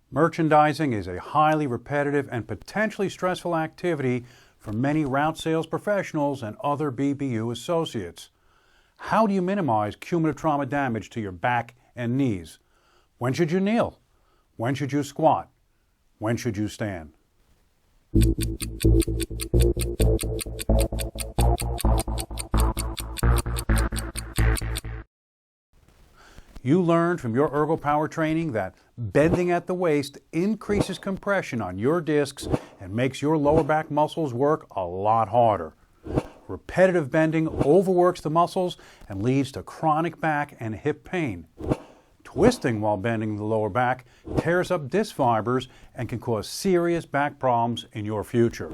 Merchandising is a highly repetitive and potentially stressful activity for many route sales professionals and other BBU associates. How do you minimize cumulative trauma damage to your back and knees? When should you kneel? When should you squat? When should you stand? You learned from your Ergo Power training that bending at the waist increases compression on your discs and makes your lower back muscles work a lot harder. Repetitive bending overworks the muscles and leads to chronic back and hip pain. Twisting while bending the lower back tears up disc fibers and can cause serious back problems in your future.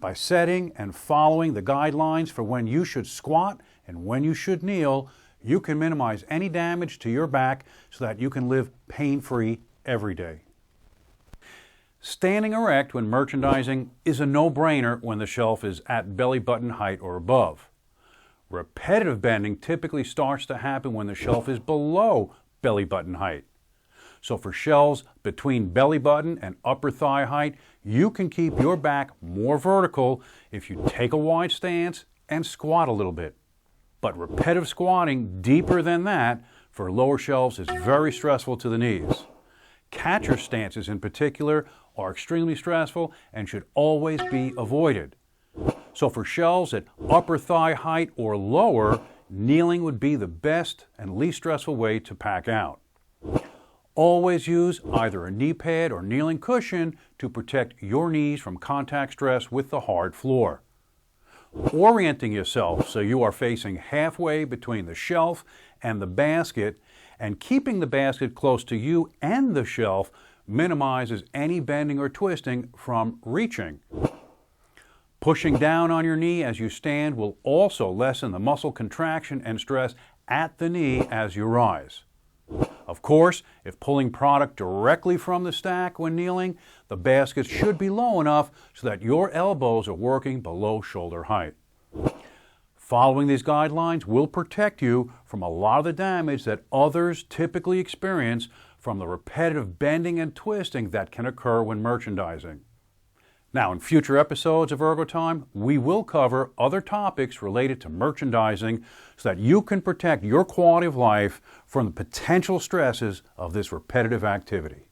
By setting and following the guidelines for when you should squat and when you should kneel, you can minimize any damage to your back so that you can live pain-free every day. Standing erect when merchandising is a no-brainer when the shelf is at belly button height or above. Repetitive bending typically starts to happen when the shelf is below belly button height. So for shelves between belly button and upper thigh height, you can keep your back more vertical if you take a wide stance and squat a little bit. But repetitive squatting deeper than that for lower shelves is very stressful to the knees. Catcher stances in particular are extremely stressful and should always be avoided. So for shelves at upper thigh height or lower, kneeling would be the best and least stressful way to pack out. Always use either a knee pad or kneeling cushion to protect your knees from contact stress with the hard floor. Orienting yourself so you are facing halfway between the shelf and the basket, and keeping the basket close to you and the shelf minimizes any bending or twisting from reaching. Pushing down on your knee as you stand will also lessen the muscle contraction and stress at the knee as you rise. Of course, if pulling product directly from the stack when kneeling, the basket should be low enough so that your elbows are working below shoulder height. Following these guidelines will protect you from a lot of the damage that others typically experience from the repetitive bending and twisting that can occur when merchandising. Now, in future episodes of Ergo Time, we will cover other topics related to merchandising so that you can protect your quality of life from the potential stresses of this repetitive activity.